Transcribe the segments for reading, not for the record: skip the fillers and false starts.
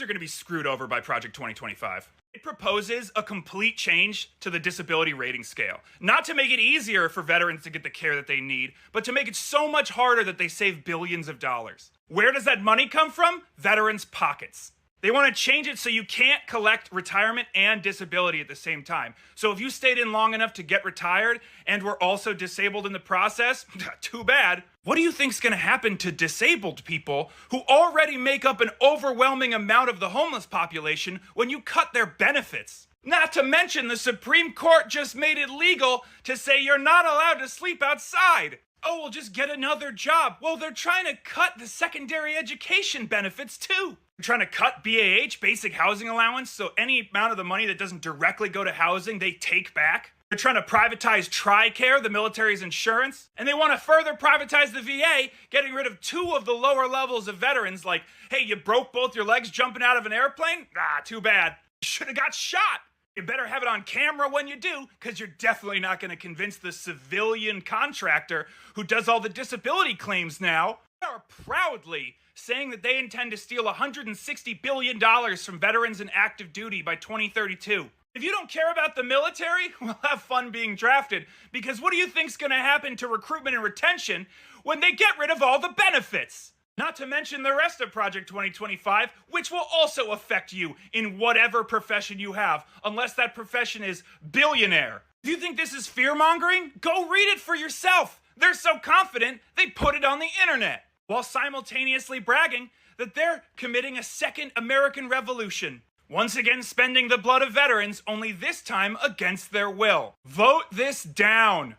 are going to be screwed over by Project 2025. It proposes a complete change to the disability rating scale. Not to make it easier for veterans to get the care that they need, but to make it so much harder that they save billions of dollars. Where does that money come from? Veterans' pockets. They want to change it so you can't collect retirement and disability at the same time. So if you stayed in long enough to get retired and were also disabled in the process, too bad. What do you think's going to happen to disabled people who already make up an overwhelming amount of the homeless population when you cut their benefits? Not to mention the Supreme Court just made it legal to say you're not allowed to sleep outside. Oh, well, just get another job. Well, they're trying to cut the secondary education benefits too. They're trying to cut BAH, basic housing allowance, so any amount of the money that doesn't directly go to housing, they take back. They're trying to privatize TRICARE, the military's insurance, and they want to further privatize the VA, getting rid of 2 of the lower levels of veterans, like, hey, you broke both your legs jumping out of an airplane? Ah, too bad. You should have got shot. You better have it on camera when you do, because you're definitely not going to convince the civilian contractor who does all the disability claims now. They are proudly saying that they intend to steal $160 billion from veterans in active duty by 2032. If you don't care about the military, well, have fun being drafted, because what do you think's going to happen to recruitment and retention when they get rid of all the benefits? Not to mention the rest of Project 2025, which will also affect you in whatever profession you have, unless that profession is billionaire. Do you think this is fear-mongering? Go read it for yourself. They're so confident, they put it on the internet, while simultaneously bragging that they're committing a second American Revolution. Once again spending the blood of veterans, only this time against their will. Vote this down.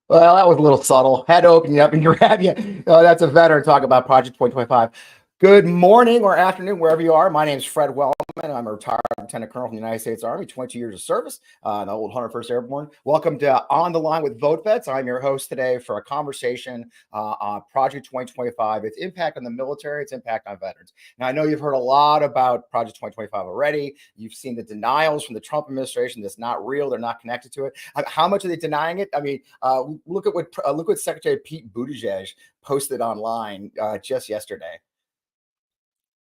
Well, that was a little subtle. Had to open you up and grab you. That's a veteran talking about Project 2025. Good morning or afternoon, wherever you are. My name is Fred Wellman. I'm a retired Lieutenant Colonel from the United States Army, 22 years of service, the old 101st Airborne. Welcome to On the Line with VoteVets. I'm your host today for a conversation on Project 2025, its impact on the military, its impact on veterans. Now, I know you've heard a lot about Project 2025 already. You've seen the denials from the Trump administration that's not real. They're not connected to it. How much are they denying it? I mean, look what Secretary Pete Buttigieg posted online just yesterday.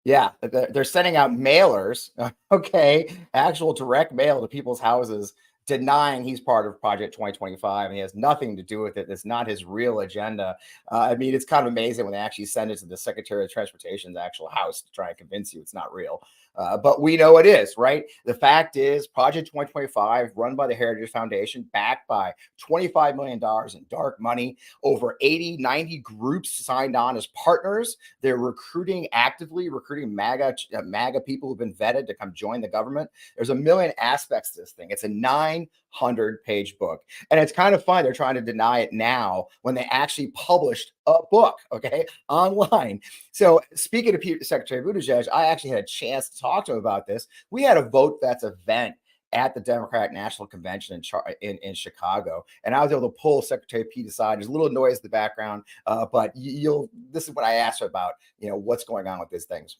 Yeah, they're sending out mailers, okay, actual direct mail to people's houses denying he's part of Project 2025 and he has nothing to do with it. It's not his real agenda. I mean, it's kind of amazing when they actually send it to the Secretary of Transportation's actual house to try and convince you it's not real. But we know it is, right? The fact is Project 2025, run by the Heritage Foundation, backed by $25 million in dark money, over 80, 90 groups signed on as partners. They're actively recruiting MAGA people who've been vetted to come join the government. There's a million aspects to this thing. It's a 900-page book. And it's kind of fun. They're trying to deny it now when they actually published a book, okay, online. So speaking of Secretary Buttigieg, I actually had a chance to talk to him about this. We had a VoteVets event at the Democratic National Convention in Chicago, and I was able to pull Secretary Pete aside. There's a little noise in the background, but this is what I asked her about, what's going on with these things.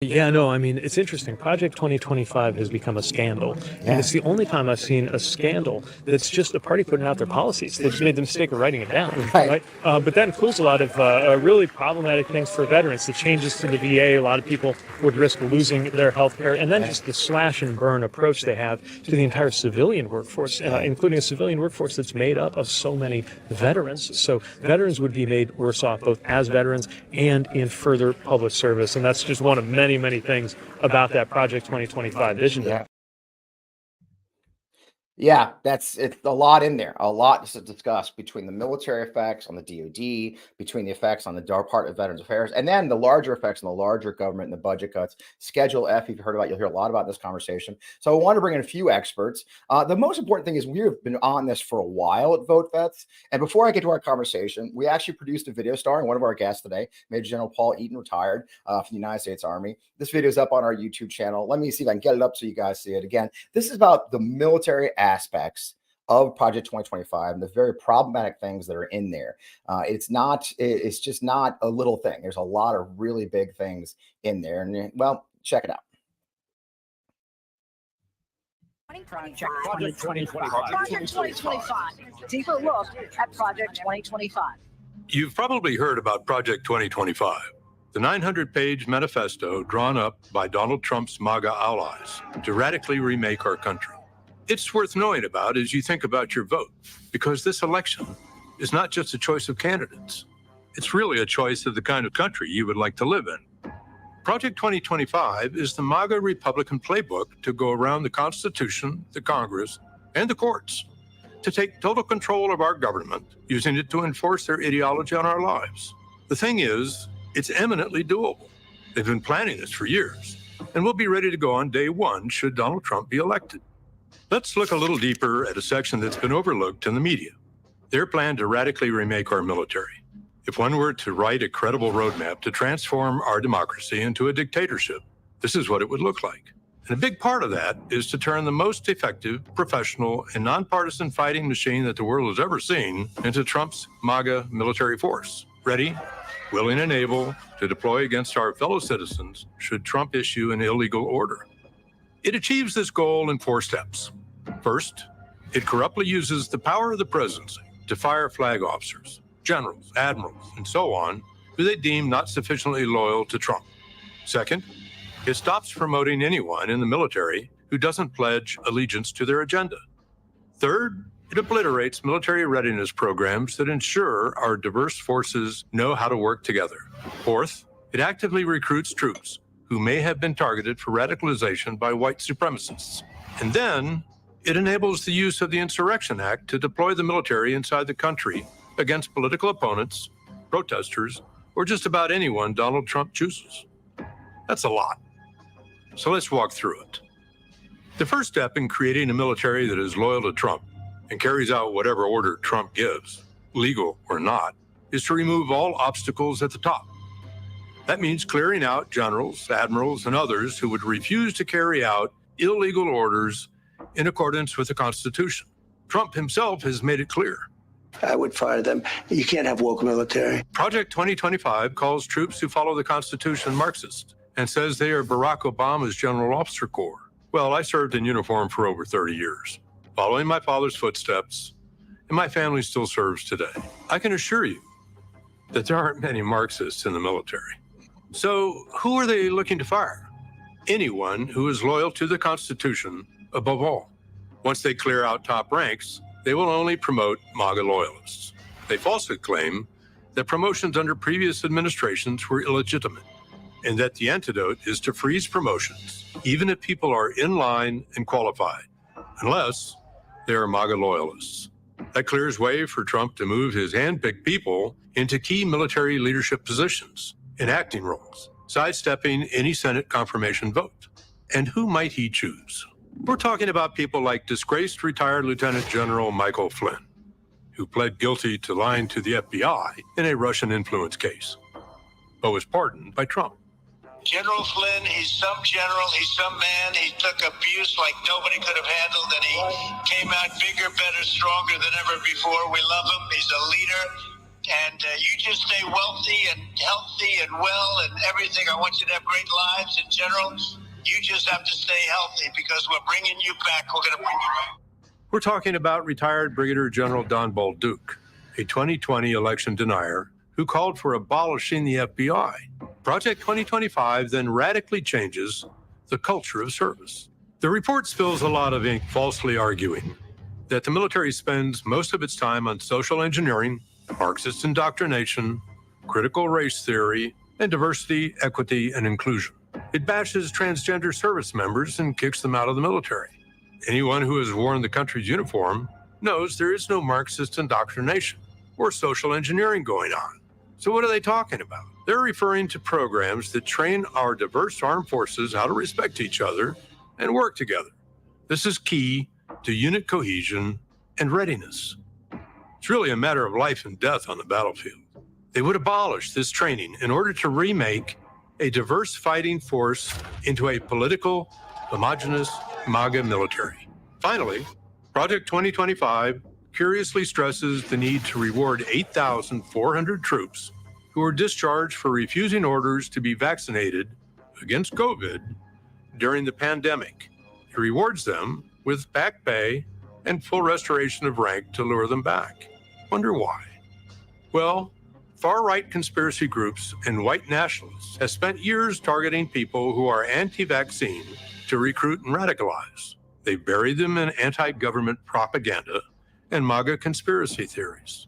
Yeah, no, I mean, it's interesting. Project 2025 has become a scandal. And it's the only time I've seen a scandal that's just a party putting out their policies. They just made the mistake of writing it down, right? But that includes a lot of really problematic things for veterans. The changes to the VA, a lot of people would risk losing their health care. And then just the slash and burn approach they have to the entire civilian workforce, including a civilian workforce that's made up of so many veterans. So veterans would be made worse off, both as veterans and in further public service. And that's just one of many things about that Project 2025 vision. Yeah, it's a lot in there, a lot to discuss between the military effects on the DoD, between the effects on the Department of Veterans Affairs, and then the larger effects on the larger government and the budget cuts. Schedule F, you've heard about, you'll hear a lot about this conversation. So I want to bring in a few experts. The most important thing is we've been on this for a while at VoteVets. And before I get to our conversation, we actually produced a video starring one of our guests today, Major General Paul Eaton, retired from the United States Army. This video is up on our YouTube channel. Let me see if I can get it up so you guys see it. Again, this is about the military aspects of Project 2025 and the very problematic things that are in there. It's just not a little thing. There's a lot of really big things in there. And well, check it out. Project 2025. Project 2025. Deeper look at Project 2025. You've probably heard about Project 2025, the 900-page manifesto drawn up by Donald Trump's MAGA allies to radically remake our country. It's worth knowing about as you think about your vote, because this election is not just a choice of candidates. It's really a choice of the kind of country you would like to live in. Project 2025 is the MAGA Republican playbook to go around the Constitution, the Congress, and the courts to take total control of our government, using it to enforce their ideology on our lives. The thing is, it's eminently doable. They've been planning this for years, and we'll be ready to go on day one should Donald Trump be elected. Let's look a little deeper at a section that's been overlooked in the media. Their plan to radically remake our military. If one were to write a credible roadmap to transform our democracy into a dictatorship, this is what it would look like. And a big part of that is to turn the most effective, professional, and nonpartisan fighting machine that the world has ever seen into Trump's MAGA military force, ready, willing, and able to deploy against our fellow citizens should Trump issue an illegal order. It achieves this goal in 4 steps. First, it corruptly uses the power of the presidency to fire flag officers, generals, admirals, and so on, who they deem not sufficiently loyal to Trump. Second, it stops promoting anyone in the military who doesn't pledge allegiance to their agenda. Third, it obliterates military readiness programs that ensure our diverse forces know how to work together. Fourth, it actively recruits troops who may have been targeted for radicalization by white supremacists. And then, it enables the use of the Insurrection Act to deploy the military inside the country against political opponents, protesters, or just about anyone Donald Trump chooses. That's a lot. So let's walk through it. The first step in creating a military that is loyal to Trump and carries out whatever order Trump gives, legal or not, is to remove all obstacles at the top. That means clearing out generals, admirals, and others who would refuse to carry out illegal orders in accordance with the Constitution. Trump himself has made it clear. I would fire them. You can't have woke military. Project 2025 calls troops who follow the Constitution Marxist and says they are Barack Obama's General Officer Corps. Well, I served in uniform for over 30 years, following my father's footsteps, and my family still serves today. I can assure you that there aren't many Marxists in the military. So who are they looking to fire? Anyone who is loyal to the Constitution above all. Once they clear out top ranks, they will only promote MAGA loyalists. They falsely claim that promotions under previous administrations were illegitimate, and that the antidote is to freeze promotions, even if people are in line and qualified, unless they are MAGA loyalists. That clears way for Trump to move his hand-picked people into key military leadership positions in acting roles, sidestepping any Senate confirmation vote. And who might he choose? We're talking about people like disgraced retired Lieutenant General Michael Flynn, who pled guilty to lying to the FBI in a Russian influence case, but was pardoned by Trump. General Flynn, he's some general, he's some man. He took abuse like nobody could have handled, and he came out bigger, better, stronger than ever before. We love him. He's a leader. And you just stay wealthy and healthy and well and everything. I want you to have great lives in general. You just have to stay healthy because we're bringing you back. We're going to bring you back. We're talking about retired Brigadier General Don Bolduc, a 2020 election denier who called for abolishing the FBI. Project 2025 then radically changes the culture of service. The report spills a lot of ink falsely arguing that the military spends most of its time on social engineering, Marxist indoctrination, critical race theory, and diversity, equity, and inclusion. It bashes transgender service members and kicks them out of the military. Anyone who has worn the country's uniform knows there is no Marxist indoctrination or social engineering going on. So what are they talking about? They're referring to programs that train our diverse armed forces how to respect each other and work together. This is key to unit cohesion and readiness. It's really a matter of life and death on the battlefield. They would abolish this training in order to remake a diverse fighting force into a political, homogenous MAGA military. Finally, Project 2025 curiously stresses the need to reward 8,400 troops who were discharged for refusing orders to be vaccinated against COVID during the pandemic. It rewards them with back pay and full restoration of rank to lure them back. Wonder why? Well, far-right conspiracy groups and white nationalists have spent years targeting people who are anti-vaccine to recruit and radicalize. They bury them in anti-government propaganda and MAGA conspiracy theories.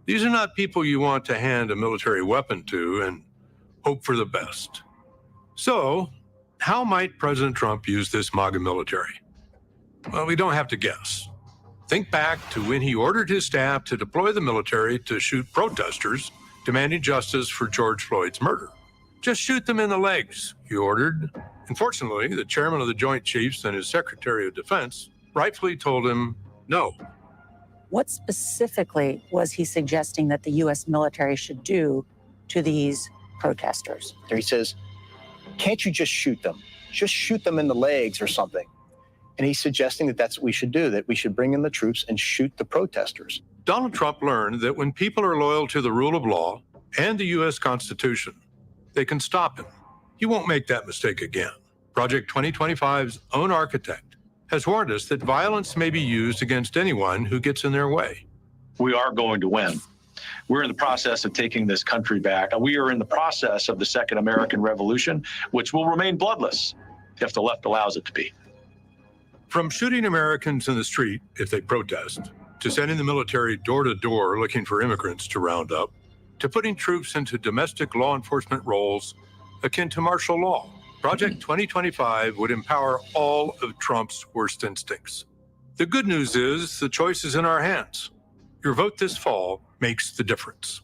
These are not people you want to hand a military weapon to and hope for the best. So, how might President Trump use this MAGA military? Well, we don't have to guess. Think back to when he ordered his staff to deploy the military to shoot protesters demanding justice for George Floyd's murder. Just shoot them in the legs, he ordered. Unfortunately, the chairman of the Joint Chiefs and his Secretary of Defense rightfully told him no. What specifically was he suggesting that the U.S. military should do to these protesters? He says, can't you just shoot them? Just shoot them in the legs or something. And he's suggesting that that's what we should do, that we should bring in the troops and shoot the protesters. Donald Trump learned that when people are loyal to the rule of law and the U.S. Constitution, they can stop him. He won't make that mistake again. Project 2025's own architect has warned us that violence may be used against anyone who gets in their way. We are going to win. We're in the process of taking this country back. We are in the process of the Second American Revolution, which will remain bloodless if the left allows it to be. From shooting Americans in the street if they protest, to sending the military door to door looking for immigrants to round up, to putting troops into domestic law enforcement roles akin to martial law, Project 2025 would empower all of Trump's worst instincts. The good news is the choice is in our hands. Your vote this fall makes the difference.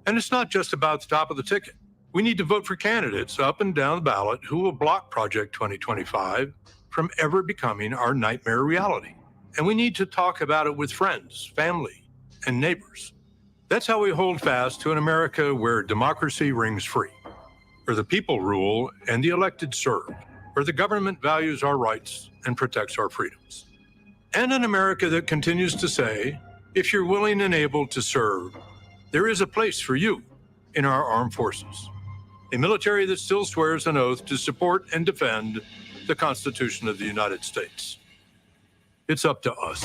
And it's not just about the top of the ticket. We need to vote for candidates up and down the ballot who will block Project 2025 from ever becoming our nightmare reality. And we need to talk about it with friends, family, and neighbors. That's how we hold fast to an America where democracy rings free, where the people rule and the elected serve, where the government values our rights and protects our freedoms. And an America that continues to say, if you're willing and able to serve, there is a place for you in our armed forces. A military that still swears an oath to support and defend the Constitution of the United States. It's up to us.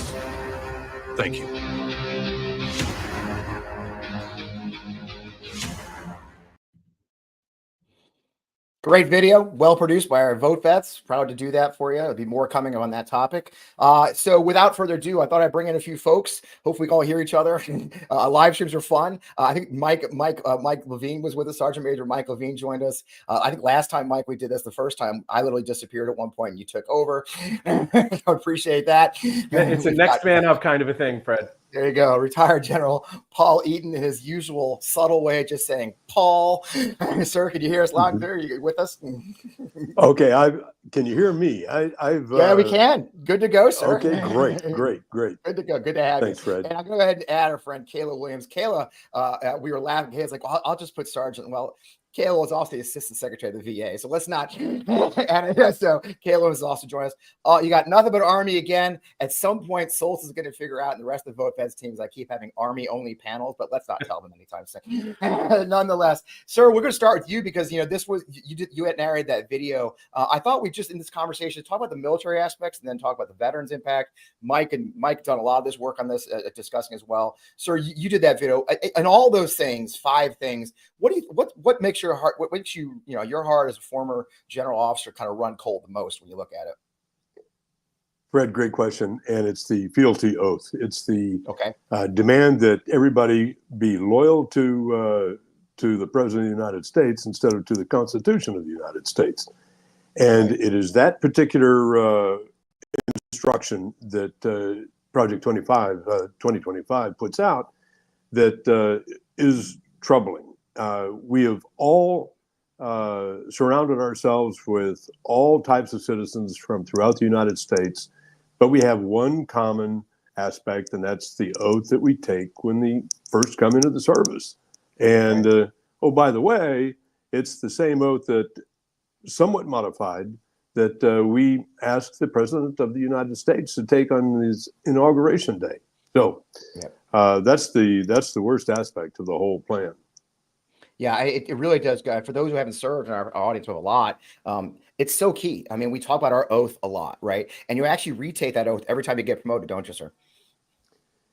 Thank you. Great video, well produced by our VoteVets. Proud to do that for you. There'll be more coming on that topic. So without further ado, I thought I'd bring in a few folks. Hopefully we can all hear each other. Live streams are fun. I think Mike Levine was with us. Sergeant Major Mike Levine joined us. I think last time, Mike, we did this the first time, I literally disappeared at one point and you took over. I appreciate that. It's a next man up kind of a thing, Fred. There you go. Retired General Paul Eaton in his usual subtle way, just saying, Paul. Sir, can you hear us loud and clear? Are you with us? Okay. Can you hear me? Yeah, we can. Good to go, sir. Okay, great. Good to go. Good to have you. Thanks, Fred. And I'm going to go ahead and add our friend Kayla Williams. Kayla, we were laughing. Kayla's like, I'll just put Sergeant. Well, Kayla was also the Assistant Secretary of the VA. So let's not. And so Kayla was also joining us. You got nothing but Army again. At some point, Solstice is going to figure out, and the rest of the VoteVets teams, I keep having Army-only panels, but let's not tell them anytime soon. Nonetheless, sir, we're going to start with you because, this was, you had narrated that video. I thought we just, in this conversation, talk about the military aspects and then talk about the veterans impact. Mike done a lot of this work on this, discussing as well. Sir, you did that video. And all those things, 5 things, what makes your heart, what makes you, your heart as a former general officer kind of run cold the most when you look at it? Fred, great question. And it's the fealty oath. It's the demand that everybody be loyal to the President of the United States instead of to the Constitution of the United States. And it is that particular instruction that Project 2025 puts out that is troubling. We have all surrounded ourselves with all types of citizens from throughout the United States, but we have one common aspect, and that's the oath that we take when we first come into the service. And, oh, by the way, it's the same oath that, somewhat modified, that we asked the President of the United States to take on his inauguration day. So that's the worst aspect of the whole plan. Yeah, it really does. For those who haven't served in our audience with a lot, it's so key. I mean, we talk about our oath a lot, right? And you actually retake that oath every time you get promoted, don't you, sir?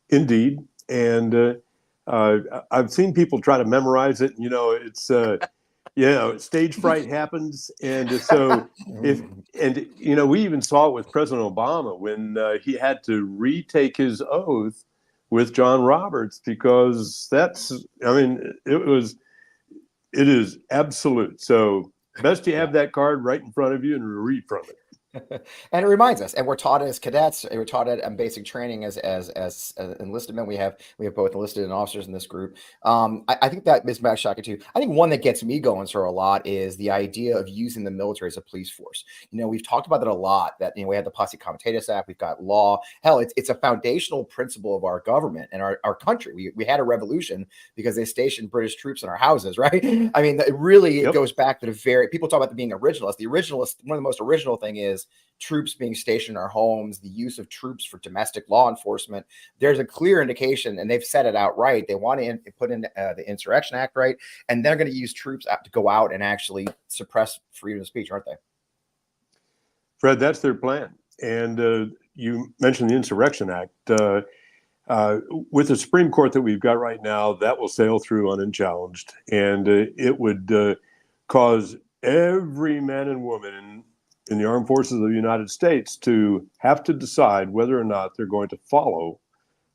Indeed. And I've seen people try to memorize it. It's, stage fright happens. And so we even saw it with President Obama when he had to retake his oath with John Roberts, because it is absolute. So best you have that card right in front of you and read from it. And it reminds us, and we're taught as cadets, we're taught at basic training as enlisted men. We have both enlisted and officers in this group. I think that is back shocking too. I think one that gets me going, sir, a lot is the idea of using the military as a police force. We've talked about that a lot. That we have the Posse Comitatus Act, we've got law. Hell, it's a foundational principle of our government and our country. We had a revolution because they stationed British troops in our houses, right? I mean, it goes back to people talk about being originalist. The originalist, one of the most original thing is troops being stationed in our homes, the use of troops for domestic law enforcement. There's a clear indication, and they've said it outright. They want to put in the Insurrection Act, right? And they're going to use troops to go out and actually suppress freedom of speech, aren't they? Fred, that's their plan. And you mentioned the Insurrection Act. With the Supreme Court that we've got right now, that will sail through unchallenged. And it would cause every man and woman in the armed forces of the United States to have to decide whether or not they're going to follow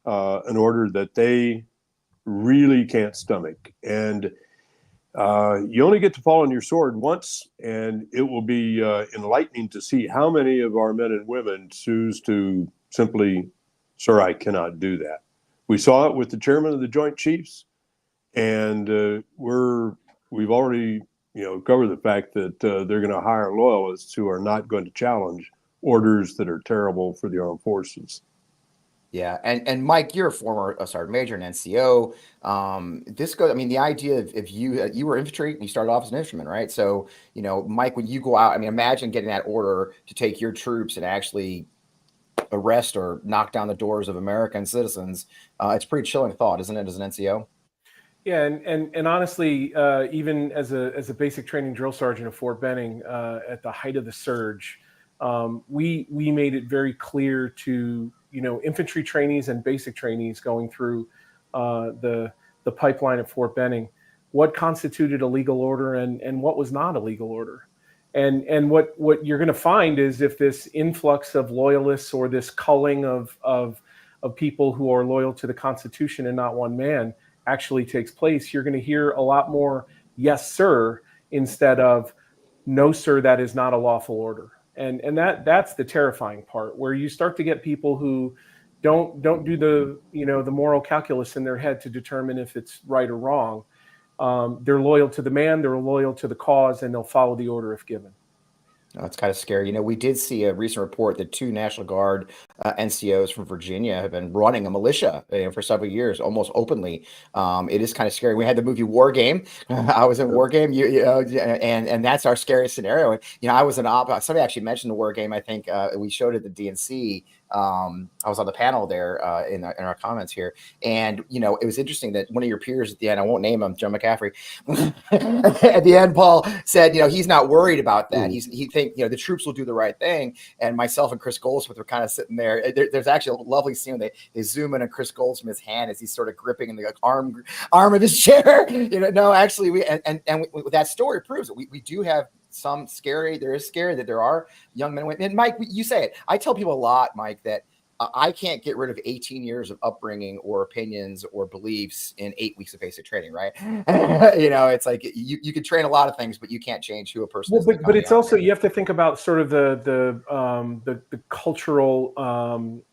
an order that they really can't stomach. And you only get to fall on your sword once, and it will be enlightening to see how many of our men and women choose to simply, sir, I cannot do that. We saw it with the chairman of the Joint Chiefs, and we've already cover the fact that they're going to hire loyalists who are not going to challenge orders that are terrible for the armed forces. Yeah, and Mike, you're a former sergeant major in NCO. The idea of you were infantry and you started off as an infantryman, right? So, Mike, when you go out, imagine getting that order to take your troops and actually arrest or knock down the doors of American citizens. It's a pretty chilling thought, isn't it, as an NCO? Yeah, and honestly, even as a basic training drill sergeant at Fort Benning, at the height of the surge, we made it very clear to infantry trainees and basic trainees going through the pipeline at Fort Benning what constituted a legal order and what was not a legal order. And what you're going to find is if this influx of loyalists or this culling of people who are loyal to the Constitution and not one man actually takes place, you're going to hear a lot more yes sir instead of no sir, that is not a lawful order. And that's the terrifying part, where you start to get people who don't do the moral calculus in their head to determine if it's right or wrong. They're loyal to the man, they're loyal to the cause, and they'll follow the order if given. It's kind of scary. We did see a recent report that 2 National Guard NCOs from Virginia have been running a militia for several years, almost openly. It is kind of scary. We had the movie War Game. I was in War Game, and that's our scariest scenario. I was an op. Somebody actually mentioned the War Game. I think we showed it at the DNC. I was on the panel there in our comments here, and it was interesting that one of your peers at the end, I won't name him, Joe McCaffrey, at the end, Paul said, he's not worried about that. He thinks the troops will do the right thing. And myself and Chris Goldsmith were kind of sitting there. There's actually a lovely scene where they zoom in on Chris Goldsmith's hand as he's sort of gripping in the arm of his chair. No, actually, with that story proves it. We do have some scary. There is scary that there are young men and women. And Mike, you say it. I tell people a lot, Mike, that I can't get rid of 18 years of upbringing or opinions or beliefs in 8 weeks of basic training, right? It's like you can train a lot of things, but you can't change who a person is. But it's also, you have to think about sort of the cultural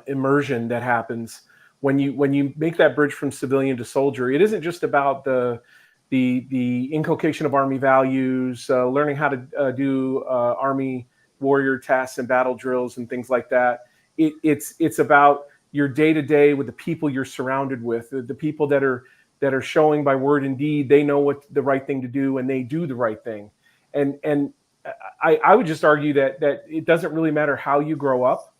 immersion that happens when you make that bridge from civilian to soldier. It isn't just about the inculcation of Army values, learning how to do Army warrior tasks and battle drills and things like that. It's about your day-to-day with the people you're surrounded with, the people that are showing by word and deed they know what the right thing to do and they do the right thing. And I would just argue that it doesn't really matter how you grow up.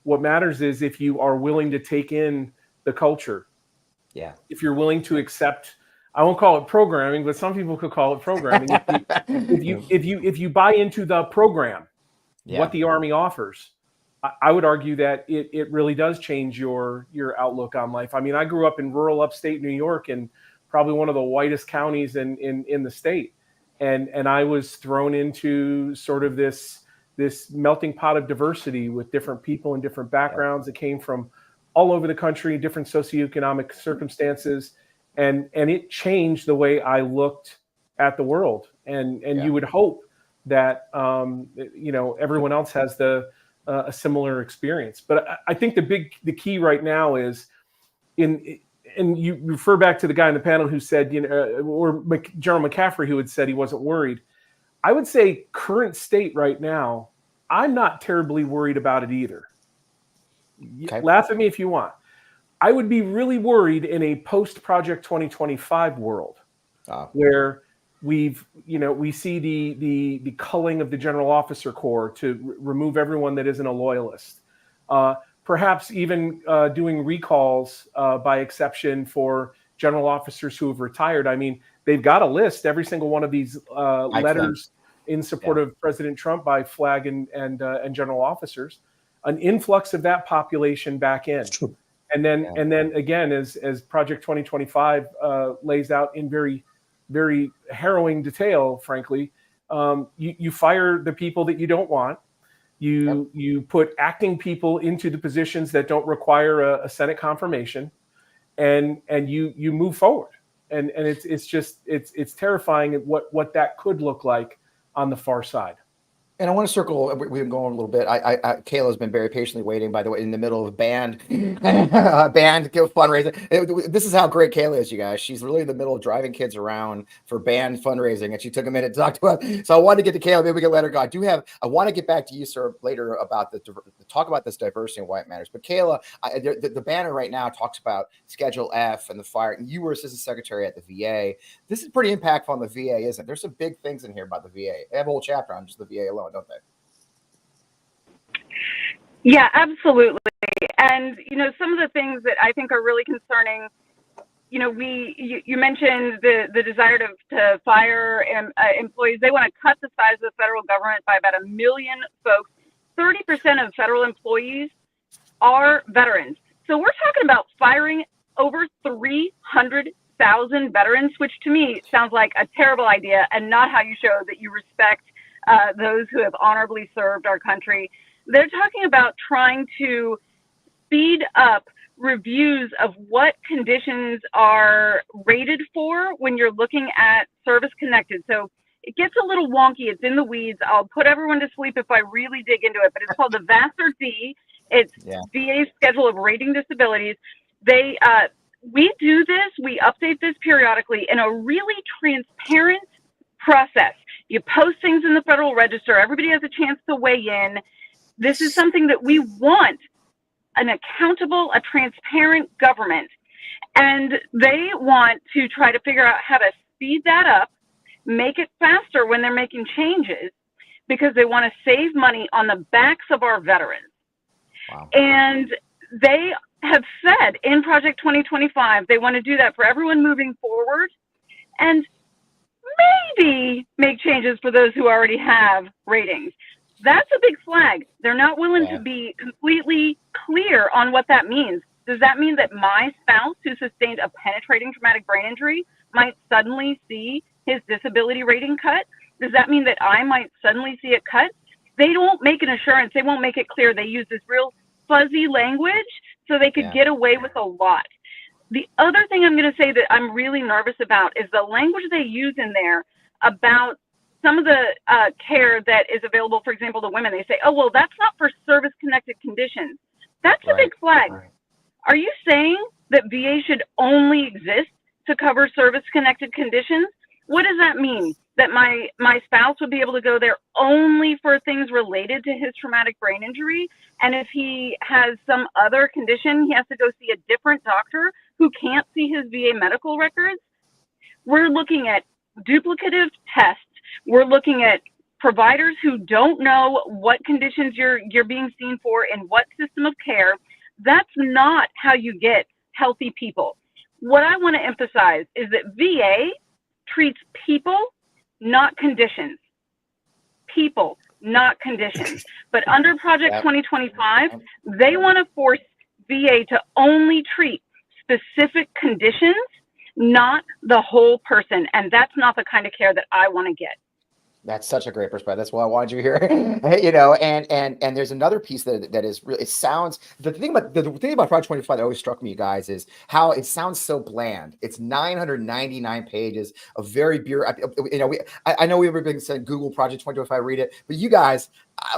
What matters is if you are willing to take in the culture. Yeah. If you're willing to accept I won't call it programming, but some people could call it programming. If you buy into the program, what the Army offers, I would argue that it really does change your outlook on life. I mean, I grew up in rural upstate New York, in probably one of the whitest counties in the state, and I was thrown into sort of this melting pot of diversity with different people and different backgrounds that came from all over the country, different socioeconomic circumstances, and it changed the way I looked at the world. And you would hope that everyone else has a similar experience. But I think the key right now is and you refer back to the guy in the panel who said, or General McCaffrey, who had said he wasn't worried. I would say current state right now, I'm not terribly worried about it either. Okay. Laugh at me if you want. I would be really worried in a post-Project 2025 world where we see the culling of the General Officer Corps to remove everyone that isn't a loyalist. Perhaps even doing recalls by exception for general officers who have retired. I mean, they've got a list, every single one of these letters in support of President Trump by flag and general officers, an influx of that population back in. And then again, as Project 2025 lays out in very, very harrowing detail, frankly, you fire the people that you don't want. You put acting people into the positions that don't require a Senate confirmation, and you move forward. And it's terrifying what that could look like on the far side. And I want to circle. We've been going a little bit. Kayla's been very patiently waiting. By the way, in the middle of a band fundraising. This is how great Kayla is, you guys. She's really in the middle of driving kids around for band fundraising, and she took a minute to talk to us. So I wanted to get to Kayla. Maybe we can let her go. I want to get back to you, sir, later about talk about this diversity and why it matters. But Kayla, the banner right now talks about Schedule F and the fire. And you were Assistant Secretary at the VA. This is pretty impactful on the VA, isn't it? There's some big things in here about the VA. They have a whole chapter on just the VA alone, don't they? Yeah, absolutely. And, some of the things that I think are really concerning, you mentioned the desire to fire employees. They want to cut the size of the federal government by about 1 million folks. 30% of federal employees are veterans. So we're talking about firing over 300,000 veterans, which to me sounds like a terrible idea and not how you show that you respect those who have honorably served our country. They're talking about trying to speed up reviews of what conditions are rated for when you're looking at service connected. So it gets a little wonky. It's in the weeds. I'll put everyone to sleep if I really dig into it, but it's called the VASR-D. It's VA's schedule of rating disabilities. We do this, we update this periodically in a really transparent process. You post things in the Federal Register. Everybody has a chance to weigh in. This is something that we want, an accountable, a transparent government. And they want to try to figure out how to speed that up, make it faster when they're making changes, because they want to save money on the backs of our veterans. Wow. And they have said in Project 2025, they want to do that for everyone moving forward and maybe make changes for those who already have ratings. That's a big flag. They're not willing to be completely clear on what that means. Does that mean that my spouse who sustained a penetrating traumatic brain injury might suddenly see his disability rating cut? Does that mean that I might suddenly see it cut? They don't make an assurance. They won't make it clear. They use this real fuzzy language so they could get away with a lot. The other thing I'm going to say that I'm really nervous about is the language they use in there about some of the care that is available, for example, to women. They say, oh, well, that's not for service-connected conditions. That's a big flag. Are you saying that VA should only exist to cover service-connected conditions? What does that mean? That my spouse would be able to go there only for things related to his traumatic brain injury? And if he has some other condition, he has to go see a different doctor who can't see his VA medical records? We're looking at duplicative tests. We're looking at providers who don't know what conditions you're being seen for in what system of care. That's not how you get healthy people. what I want to emphasize is that VA treats people, not conditions. People, not conditions. But under Project 2025, they want to force VA to only treat specific conditions, not the whole person. And that's not the kind of care that I want to get. That's such a great perspective. That's why I wanted you here. You know, and there's another piece that is really, it sounds, the thing about Project 25 that always struck me, you guys, is how it sounds so bland. It's 999 pages of very you know, I know we've been saying Google Project 2025, read it, but you guys,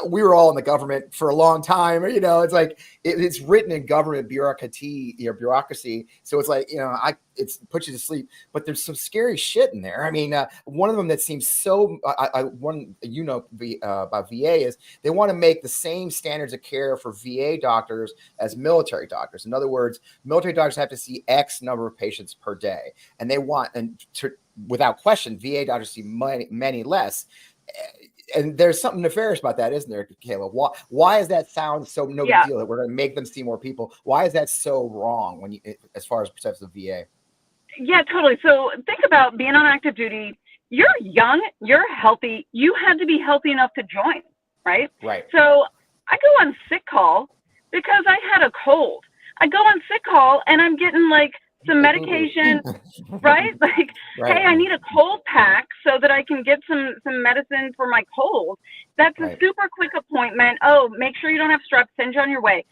we were all in the government for a long time. You know, it's like it's written in government bureaucracy. So it's like, you know, it puts you to sleep. But there's some scary shit in there. I mean, one of them that seems so about VA is they want to make the same standards of care for VA doctors as military doctors. In other words, military doctors have to see X number of patients per day, and they want, without question, VA doctors see many less. And there's something nefarious about that, isn't there, Kayla? Why does that sound so no big deal that we're going to make them see more people? Why is that so wrong as far as perceptions of VA? Yeah, totally. So think about being on active duty. You're young, you're healthy. You had to be healthy enough to join, right? Right. So I go on sick call because I had a cold. I go on sick call and I'm getting like some medication, right? Like, hey, I need a cold pack so that I can get some medicine for my cold. That's a super quick appointment. Oh, make sure you don't have strep, send you on your way.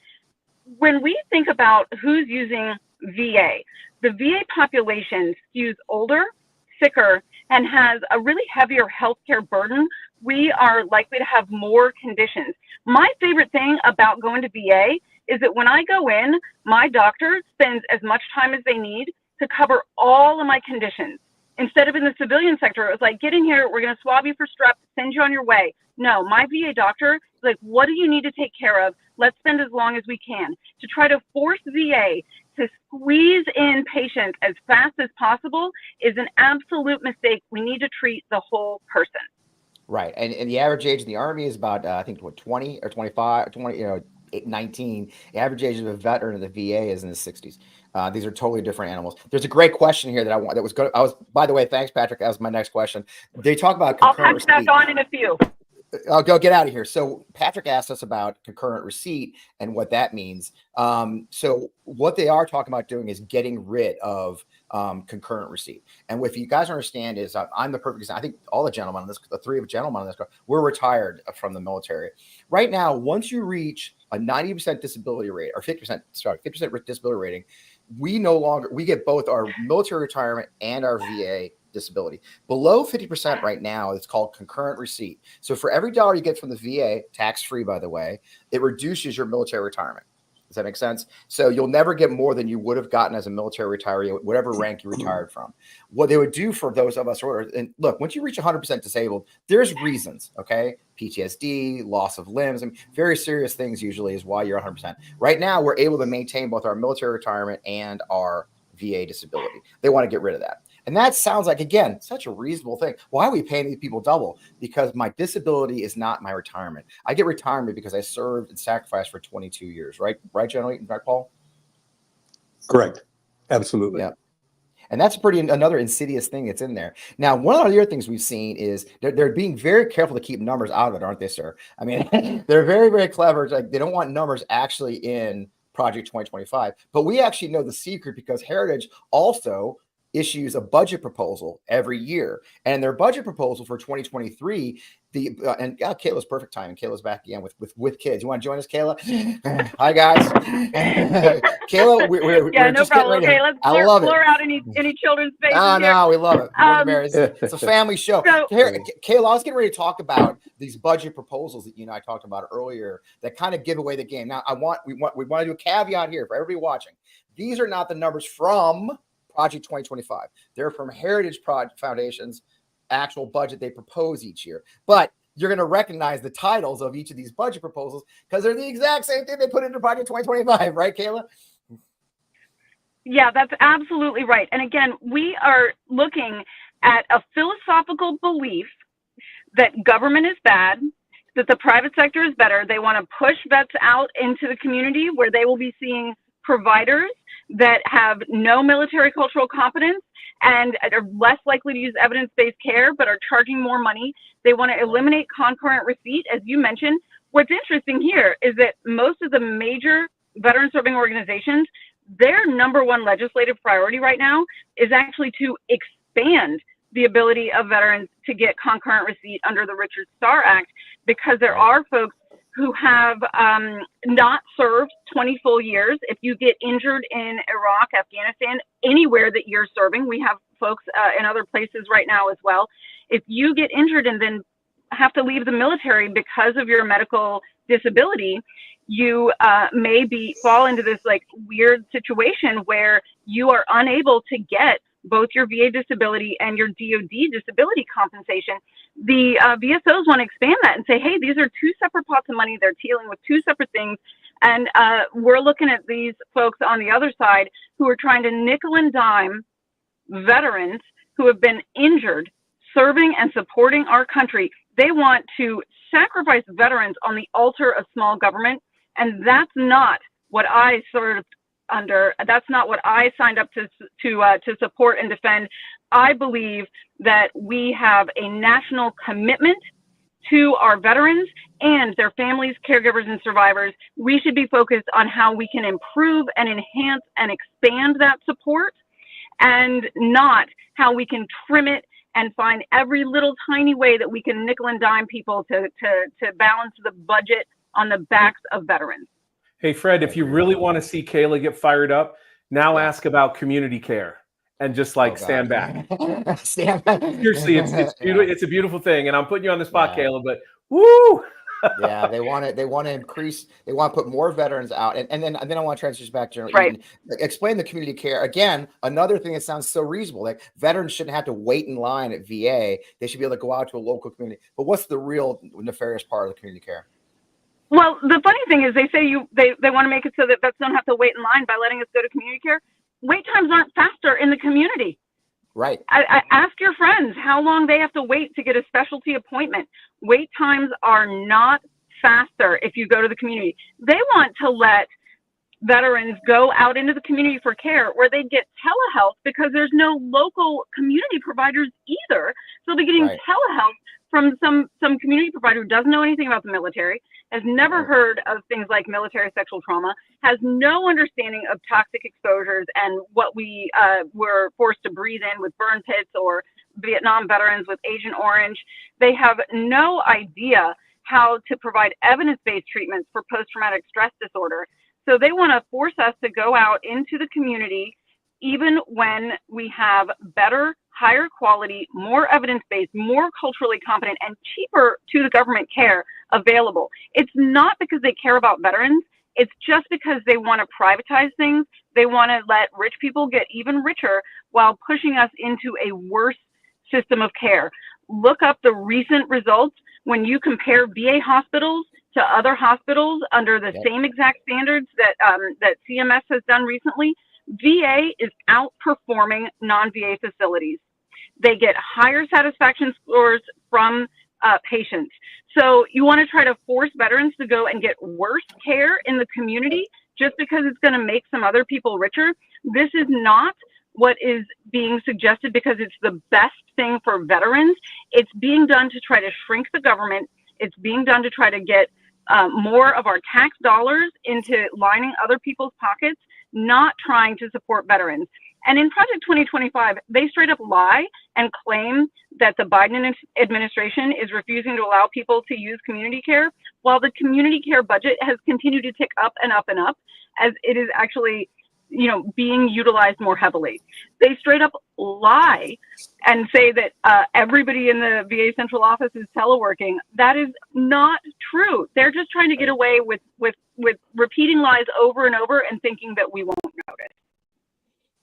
When we think about who's using VA, the VA population skews older, sicker, and has a really heavier healthcare burden. We are likely to have more conditions. My favorite thing about going to VA is that when I go in, my doctor spends as much time as they need to cover all of my conditions. Instead of in the civilian sector, it was like, get in here, we're going to swab you for strep, send you on your way. No, my VA doctor is like, what do you need to take care of? Let's spend as long as we can. To try to force VA to squeeze in patients as fast as possible is an absolute mistake. We need to treat the whole person. Right. And the average age in the Army is about, I think, 20 or 25, 20, 19. The average age of a veteran of the VA is in the 60s. These are totally different animals. There's a great question here that by the way, thanks, Patrick. That was my next question. They talk about concurrent I'll touch back on in a few. I'll go get out of here. So Patrick asked us about concurrent receipt and what that means. So what they are talking about doing is getting rid of concurrent receipt. And if you guys understand is I'm the perfect example. I think all the gentlemen on this, the three of gentlemen on this, we're retired from the military. Right now, once you reach a 90% disability rate or 50% disability rating, we get both our military retirement and our VA disability. Below 50% right now, it's called concurrent receipt. So for every dollar you get from the VA, tax-free, by the way, it reduces your military retirement. Does that make sense? So you'll never get more than you would have gotten as a military retiree, whatever rank you retired from. What they would do for those of us who are, and look, once you reach 100% disabled, there's reasons, okay? PTSD, loss of limbs, and very serious things usually is why you're 100%. Right now, we're able to maintain both our military retirement and our VA disability. They want to get rid of that. And that sounds like, again, such a reasonable thing. Why are we paying these people double? Because my disability is not my retirement. I get retirement because I served and sacrificed for 22 years, right? Right, General Eaton, right, Paul? Correct. Absolutely. Yeah. And that's another insidious thing that's in there. Now, one of the other things we've seen is they're being very careful to keep numbers out of it, aren't they, sir? I mean, they're very, very clever. It's like they don't want numbers actually in Project 2025. But we actually know the secret because Heritage also issues a budget proposal every year, and their budget proposal for 2023, Kayla's perfect timing. Kayla's back again with kids. You want to join us, Kayla? Hi guys. Kayla, we're no just problem. getting ready. Okay, let's blur out any children's faces. No, we love it. It's a family show. So, Kayla, I was getting ready to talk about these budget proposals that I talked about earlier that kind of give away the game. Now, we want to do a caveat here for everybody watching. These are not the numbers from Project 2025. They're from Heritage Foundation's actual budget they propose each year. But you're going to recognize the titles of each of these budget proposals because they're the exact same thing they put into Project 2025, right, Kayla? Yeah, that's absolutely right. And again, we are looking at a philosophical belief that government is bad, that the private sector is better. They want to push vets out into the community where they will be seeing providers that have no military cultural competence and are less likely to use evidence-based care, but are charging more money. They want to eliminate concurrent receipt, as you mentioned. What's interesting here is that most of the major veteran serving organizations, their number one legislative priority right now is actually to expand the ability of veterans to get concurrent receipt under the Richard Starr Act, because there are folks who have not served 20 full years. If you get injured in Iraq, Afghanistan, anywhere that you're serving, we have folks in other places right now as well. If you get injured and then have to leave the military because of your medical disability, you may fall into this like weird situation where you are unable to get both your VA disability and your DoD disability compensation. The VSOs want to expand that and say, hey, these are two separate pots of money. They're dealing with two separate things. And we're looking at these folks on the other side who are trying to nickel and dime veterans who have been injured, serving and supporting our country. They want to sacrifice veterans on the altar of small government. And that's not what I that's not what I signed up to support and defend. I believe that we have a national commitment to our veterans and their families, caregivers, and survivors. We should be focused on how we can improve and enhance and expand that support, and not how we can trim it and find every little tiny way that we can nickel and dime people to balance the budget on the backs of veterans. Hey, Fred, if you really want to see Kayla get fired up, now ask about community care and just stand back. Stand back. Seriously, it's a beautiful thing. And I'm putting you on the spot, Kayla, but woo! Yeah, they want to increase, they want to put more veterans out. And then I want to transition back to explain the community care. Again, another thing that sounds so reasonable, like veterans shouldn't have to wait in line at VA. They should be able to go out to a local community. But what's the real nefarious part of the community care? Well, the funny thing is they say they want to make it so that vets don't have to wait in line by letting us go to community care. Wait times aren't faster in the community. Right. I ask your friends how long they have to wait to get a specialty appointment. Wait times are not faster if you go to the community. They want to let veterans go out into the community for care where they get telehealth, because there's no local community providers either. So they'll be getting telehealth from some community provider who doesn't know anything about the military, has never heard of things like military sexual trauma, has no understanding of toxic exposures and what we were forced to breathe in with burn pits, or Vietnam veterans with Agent Orange. They have no idea how to provide evidence-based treatments for post-traumatic stress disorder. So they want to force us to go out into the community, even when we have better, higher quality, more evidence-based, more culturally competent, and cheaper to the government care available. It's not because they care about veterans. It's just because they want to privatize things. They want to let rich people get even richer while pushing us into a worse system of care. Look up the recent results. When you compare VA hospitals to other hospitals under the same exact standards that CMS has done recently, VA is outperforming non-VA facilities. They get higher satisfaction scores from patients. So you want to try to force veterans to go and get worse care in the community just because it's going to make some other people richer. This is not what is being suggested because it's the best thing for veterans. It's being done to try to shrink the government. It's being done to try to get more of our tax dollars into lining other people's pockets, not trying to support veterans. And in Project 2025, they straight up lie and claim that the Biden administration is refusing to allow people to use community care, while the community care budget has continued to tick up and up and up, as it is actually, being utilized more heavily. They straight up lie and say that everybody in the VA central office is teleworking. That is not true. They're just trying to get away with repeating lies over and over and thinking that we won't notice.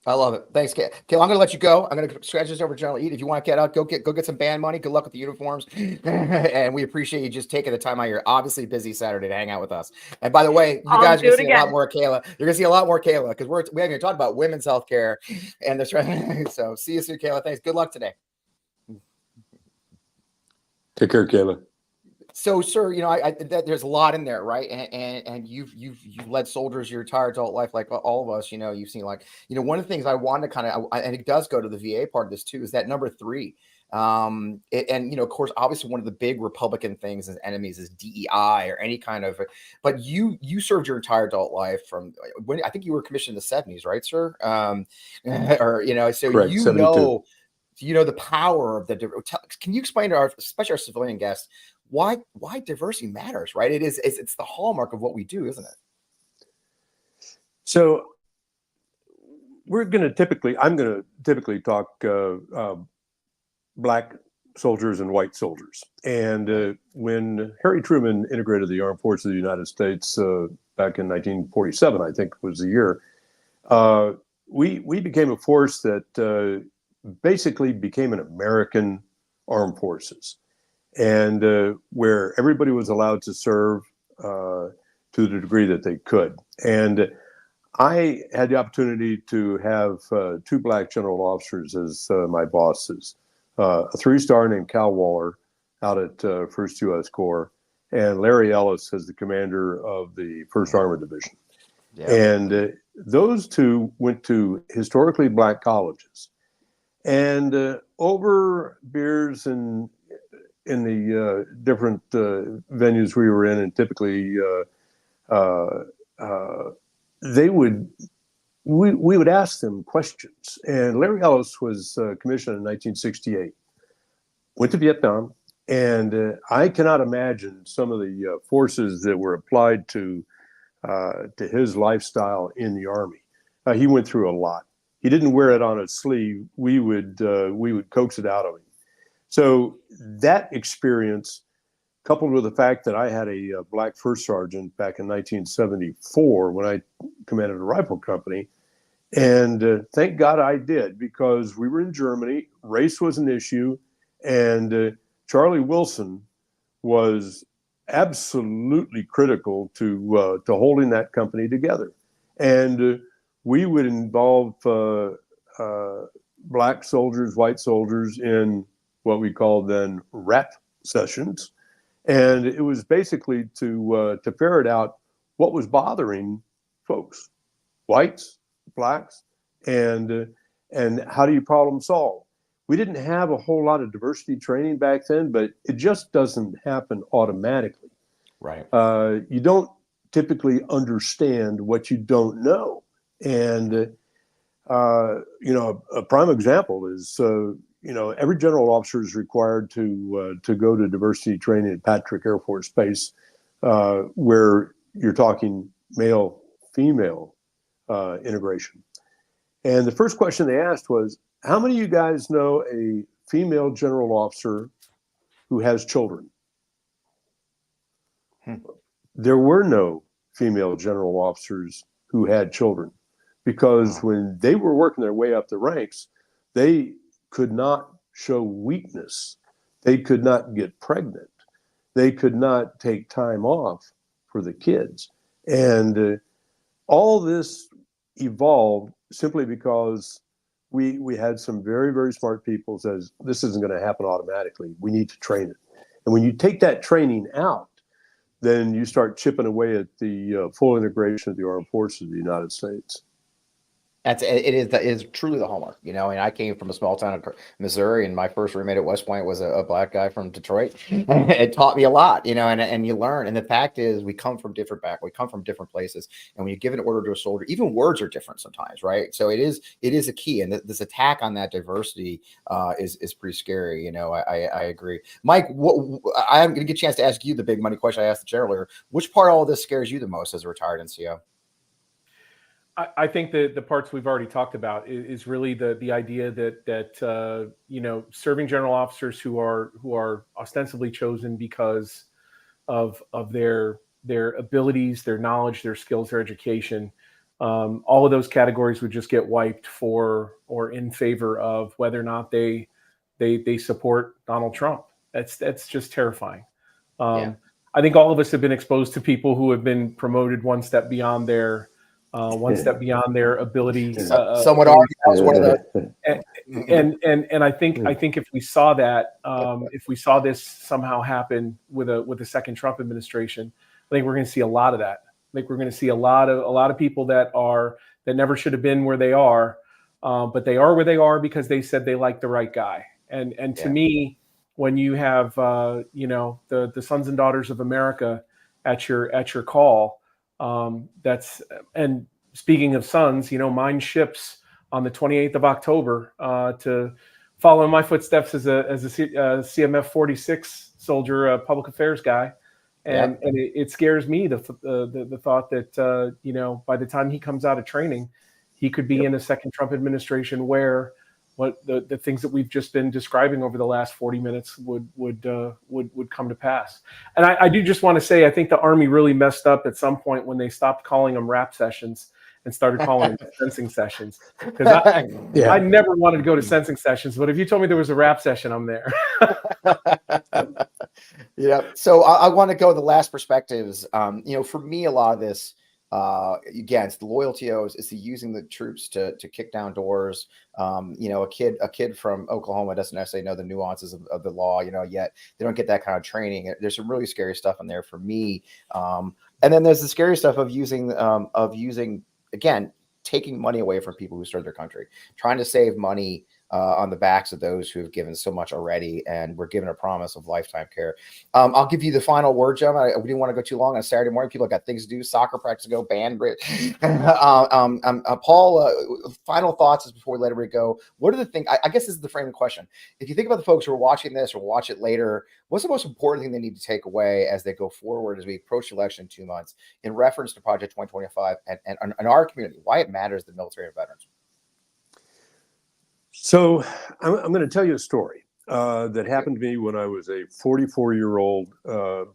I love it. Thanks, Kayla. I'm going to let you go. I'm going to scratch this over to General Eat. If you want to get out, go get some band money. Good luck with the uniforms. And we appreciate you just taking the time out of your obviously busy Saturday to hang out with us. And by the way, you guys are going to see a lot more Kayla. You're going to see a lot more Kayla because we haven't even talked about women's health care and this. So see you soon, Kayla. Thanks. Good luck today. Take care, Kayla. So, sir, there's a lot in there, right? And you've led soldiers your entire adult life, like all of us. You've seen, like, one of the things I want to kind of, and it does go to the VA part of this too, is that number 3. Of course, obviously one of the big Republican things as enemies is DEI or any kind of, but you served your entire adult life from when I think you were commissioned in the 70s, right, sir? So Correct, 72. The power of can you explain to especially our civilian guests, why diversity matters, right? It's the hallmark of what we do, isn't it? So I'm going to typically talk Black soldiers and white soldiers. And when Harry Truman integrated the Armed Forces of the United States back in 1947, I think was the year, we became a force that basically became an American armed forces, and where everybody was allowed to serve to the degree that they could. And I had the opportunity to have 2 Black general officers as my bosses, a 3-star named Cal Waller out at 1st U.S. Corps, and Larry Ellis as the commander of the 1st Armored Division. Yeah. And those 2 went to historically Black colleges. And over beers and in the different venues we were in, and typically we would ask them questions. And Larry Ellis was commissioned in 1968, went to Vietnam, and I cannot imagine some of the forces that were applied to his lifestyle in the Army. He went through a lot. He didn't wear it on his sleeve. We would coax it out of him. So that experience, coupled with the fact that I had a Black first sergeant back in 1974 when I commanded a rifle company, and thank God I did, because we were in Germany, race was an issue, and Charlie Wilson was absolutely critical to holding that company together. And we would involve Black soldiers, white soldiers in what we called then rep sessions. And it was basically to ferret out what was bothering folks, whites, Blacks, and how do you problem solve? We didn't have a whole lot of diversity training back then, but it just doesn't happen automatically. Right. You don't typically understand what you don't know. And, a prime example is, every general officer is required to go to diversity training at Patrick Air Force Base, where you're talking male, female integration. And the first question they asked was, how many of you guys know a female general officer who has children? There were no female general officers who had children, because when they were working their way up the ranks, they could not show weakness. They could not get pregnant. They could not take time off for the kids. And all this evolved simply because we had some very, very smart people says, this isn't going to happen automatically. We need to train it. And when you take that training out, then you start chipping away at the full integration of the armed forces of the United States. It is truly the hallmark, and I came from a small town of Missouri, and my first roommate at West Point was a Black guy from Detroit. It taught me a lot, and you learn. And the fact is, we come from different places, and when you give an order to a soldier, even words are different sometimes, right? So it is a key, and this attack on that diversity is pretty scary. I agree, Mike. I'm going to get a chance to ask you the big money question I asked the chair earlier. Which part of all this scares you the most as a retired NCO? I think that the parts we've already talked about is really the idea that serving general officers who are ostensibly chosen because of their abilities, their knowledge, their skills, their education, all of those categories would just get wiped for or in favor of whether or not they support Donald Trump. That's just terrifying. I think all of us have been exposed to people who have been promoted one step beyond their ability. Some would argue that was one of the And I think if we saw that, if we saw this somehow happen with a second Trump administration, I think we're going to see a lot of that. I think we're going to see a lot of people that never should have been where they are, but they are where they are because they said they like the right guy. And to me, when you have the sons and daughters of America at your call, and speaking of sons, mine ships on the 28th of October to follow in my footsteps as a CMF 46 soldier, a public affairs guy. And it scares me the thought that by the time he comes out of training, he could be in a second Trump administration where what the things that we've just been describing over the last 40 minutes would come to pass. And I do just want to say, I think the Army really messed up at some point when they stopped calling them rap sessions and started calling them sensing sessions. Because I never wanted to go to sensing sessions, but if you told me there was a rap session, I'm there. Yeah. So I want to go to the last perspectives. For me, a lot of this, again, it's the loyalty oaths. It's the using the troops to kick down doors. A kid from Oklahoma doesn't necessarily know the nuances of the law, yet they don't get that kind of training. There's some really scary stuff in there for me. And then there's the scary stuff of using, again, taking money away from people who serve their country, trying to save money on the backs of those who have given so much already and were given a promise of lifetime care. I'll give you the final word, Joe. We didn't want to go too long on a Saturday morning. People got things to do, soccer practice to go, band. Paul, final thoughts as before we let it go. What are the things? I guess this is the framing question. If you think about the folks who are watching this or watch it later, what's the most important thing they need to take away as they go forward as we approach election in 2 months in reference to Project 2025 and our community, why it matters to the military and veterans? So I'm going to tell you a story that happened to me when I was a 44-year-old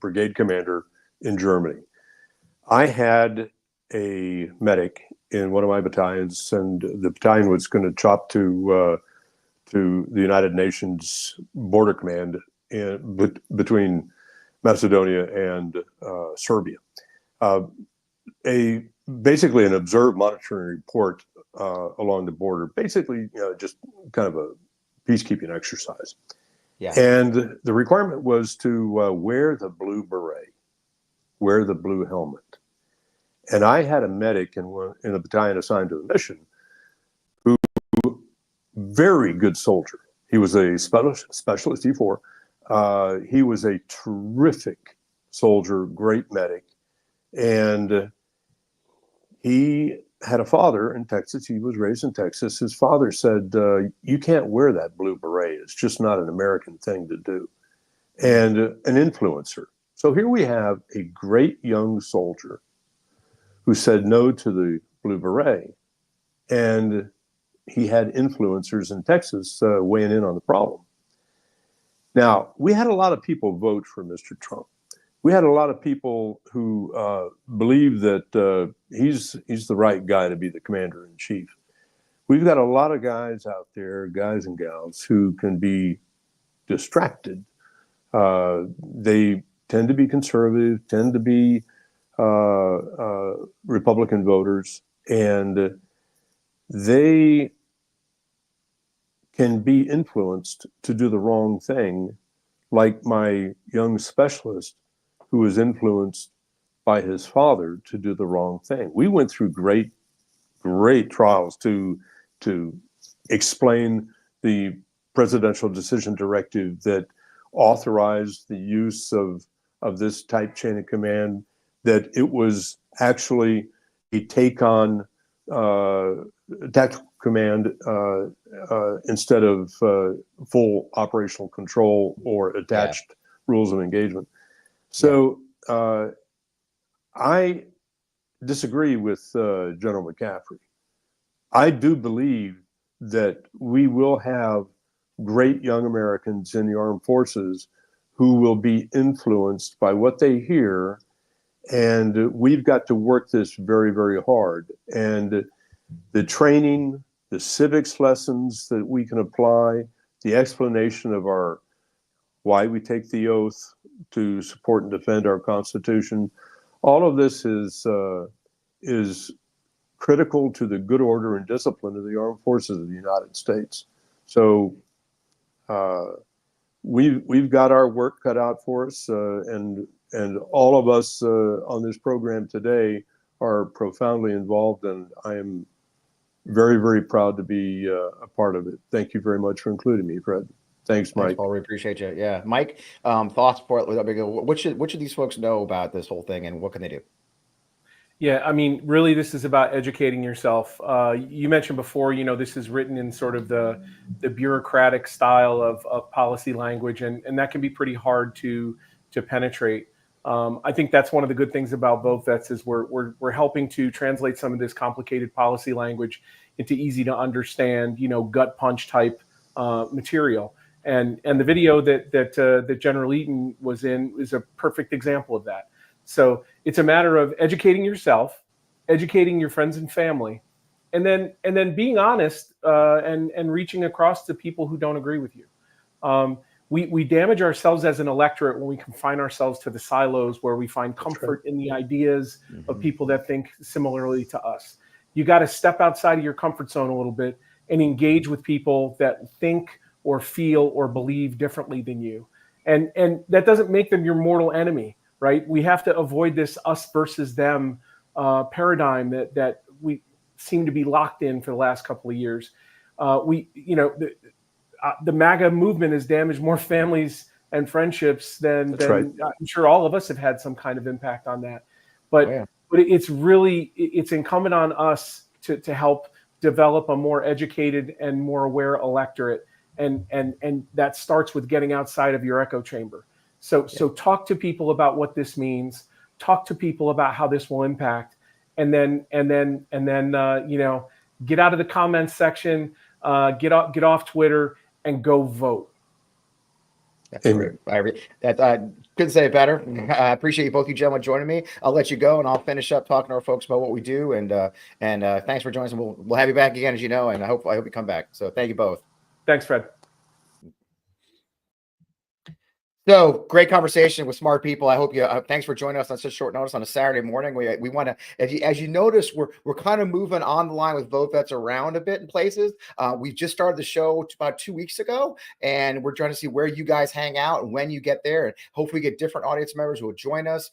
brigade commander in Germany. I had a medic in one of my battalions, and the battalion was going to chop to the United Nations Border Command between Macedonia and Serbia. Basically an observed monitoring report along the border, basically, just kind of a peacekeeping exercise. Yeah. And the requirement was to wear the blue beret, wear the blue helmet. And I had a medic in a battalion assigned to the mission who, very good soldier. He was a specialist E4. He was a terrific soldier, great medic. And he had a father in Texas. He was raised in Texas. His father said, you can't wear that blue beret. It's just not an American thing to do. And an influencer. So here we have a great young soldier who said no to the blue beret. And he had influencers in Texas weighing in on the problem. Now, we had a lot of people vote for Mr. Trump. We had a lot of people who believe that he's the right guy to be the commander in chief. We've got a lot of guys out there, guys and gals, who can be distracted. They tend to be conservative, tend to be Republican voters, and they can be influenced to do the wrong thing, like my young specialist who was influenced by his father to do the wrong thing. We went through great trials to explain the presidential decision directive that authorized the use of this type chain of command, that it was actually a take on tactical command instead of full operational control or attached rules of engagement. So I disagree with General McCaffrey. I do believe that we will have great young Americans in the armed forces who will be influenced by what they hear. And we've got to work this very, very hard. And the training, the civics lessons that we can apply, the explanation of why we take the oath to support and defend our Constitution, all of this is critical to the good order and discipline of the armed forces of the United States. So we've got our work cut out for us, and all of us on this program today are profoundly involved, and I am very, very proud to be a part of it. Thank you very much for including me, Fred. Thanks, Mike. Thanks, Paul. We appreciate you. Yeah, Mike. Thoughts for it? What should these folks know about this whole thing, and what can they do? Yeah, I mean, really, this is about educating yourself. You mentioned before, this is written in sort of the bureaucratic style of policy language, and that can be pretty hard to penetrate. I think that's one of the good things about VoteVets is we're helping to translate some of this complicated policy language into easy to understand, gut punch type material. And the video that General Eaton was in is a perfect example of that. So it's a matter of educating yourself, educating your friends and family, and then being honest and reaching across to people who don't agree with you. We damage ourselves as an electorate when we confine ourselves to the silos where we find comfort in the ideas of people that think similarly to us. You got to step outside of your comfort zone a little bit and engage with people that think or feel or believe differently than you. And that doesn't make them your mortal enemy. Right, we have to avoid this us versus them paradigm that we seem to be locked in for the last couple of years. The MAGA movement has damaged more families and friendships than right. I'm sure all of us have had some kind of impact on that. But it's incumbent on us to help develop a more educated and more aware electorate, and that starts with getting outside of your echo chamber. So talk to people about what this means. Talk to people about how this will impact, and then get out of the comments section, get off Twitter, and go vote. That's great. Couldn't say it better. I appreciate both you gentlemen joining me. I'll let you go, and I'll finish up talking to our folks about what we do. And thanks for joining us. We'll have you back again, as you know, and I hope you come back. So thank you both. Thanks, Fred. So great conversation with smart people. I hope you. Thanks for joining us on such short notice on a Saturday morning. We want to, as you notice, we're kind of moving on the line with VoteVets around a bit in places. We just started the show about 2 weeks ago, and we're trying to see where you guys hang out and when you get there, and hopefully get different audience members who will join us.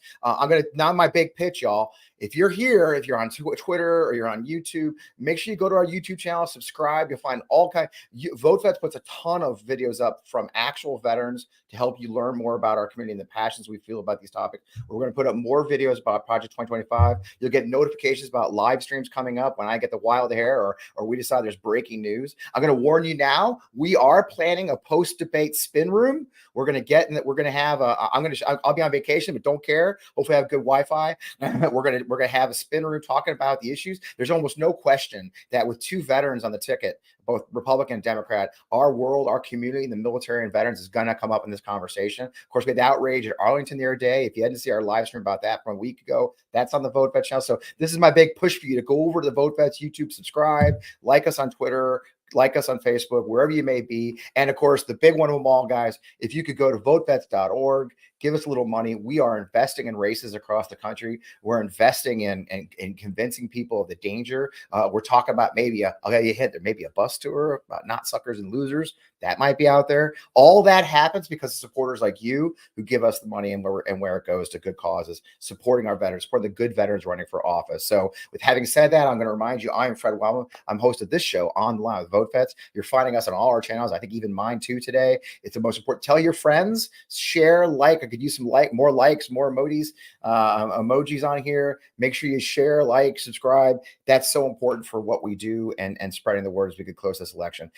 Now my big pitch, y'all. If you're here, if you're on Twitter or you're on YouTube, make sure you go to our YouTube channel, subscribe. You'll find all kinds. VoteVets puts a ton of videos up from actual veterans to help you learn more about our community and the passions we feel about these topics. We're going to put up more videos about Project 2025. You'll get notifications about live streams coming up when I get the wild hair or we decide there's breaking news. I'm going to warn you now, we are planning a post-debate spin room. We're going to get in that. We're going to have I'll be on vacation, but don't care. Hopefully I have good Wi-Fi. We're going to have a spin room talking about the issues. There's almost no question that with two veterans on the ticket, both Republican and Democrat, our world, our community, the military and veterans is going to come up in this conversation. Of course, we had the outrage at Arlington the other day. If you hadn't seen our live stream about that from a week ago, that's on the VoteVets channel. So this is my big push for you to go over to the VoteVets YouTube, subscribe, like us on Twitter, like us on Facebook, wherever you may be. And of course, the big one of them all, guys, if you could go to votevets.org, give us a little money. We are investing in races across the country. We're investing in convincing people of the danger. We're talking about I'll get you a hint, there may be a bus tour about not suckers and losers. That might be out there. All that happens because of supporters like you who give us the money and where it goes to good causes, supporting our veterans, supporting the good veterans running for office. So with having said that, I'm going to remind you, I am Fred Wellman. I'm host of this show on the line with VoteVets. You're finding us on all our channels. I think even mine too today. It's the most important. Tell your friends, share, like. I could use some more likes, more emojis on here. Make sure you share, like, subscribe. That's so important for what we do and spreading the word as we could close this election.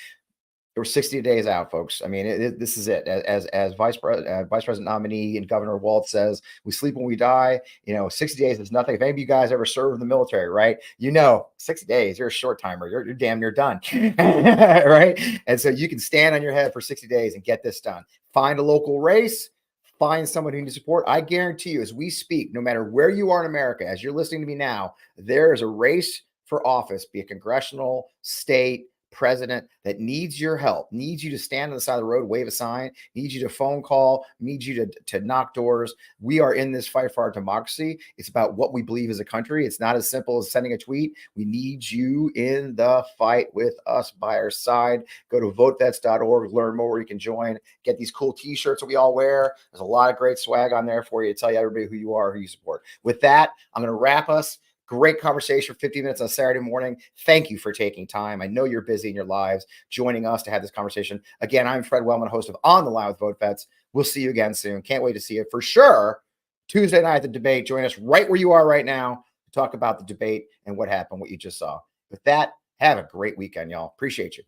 We're 60 days out, folks. I mean, this is it. As Vice President nominee and Governor Walz says, we sleep when we die. 60 days is nothing. If any of you guys ever served in the military, right? 60 days, you're a short timer. You're damn near done, right? And so you can stand on your head for 60 days and get this done. Find a local race. Find someone who you need support. I guarantee you, as we speak, no matter where you are in America, as you're listening to me now, there is a race for office, be it congressional, state, president that needs your help, needs you to stand on the side of the road, wave a sign, needs you to phone call, needs you to knock doors. We are in this fight for our democracy. It's about what we believe as a country. It's not as simple as sending a tweet. We need you in the fight with us by our side. Go to votevets.org, learn more where you can join, get these cool t-shirts that we all wear. There's a lot of great swag on there for you to tell you everybody who you are, who you support. With that, I'm going to wrap us. Great conversation for 50 minutes on Saturday morning. Thank you for taking time. I know you're busy in your lives, joining us to have this conversation. Again, I'm Fred Wellman, host of On the Line with VoteVets. We'll see you again soon. Can't wait to see you for sure. Tuesday night at the debate. Join us right where you are right now to talk about the debate and what happened, what you just saw. With that, have a great weekend, y'all. Appreciate you.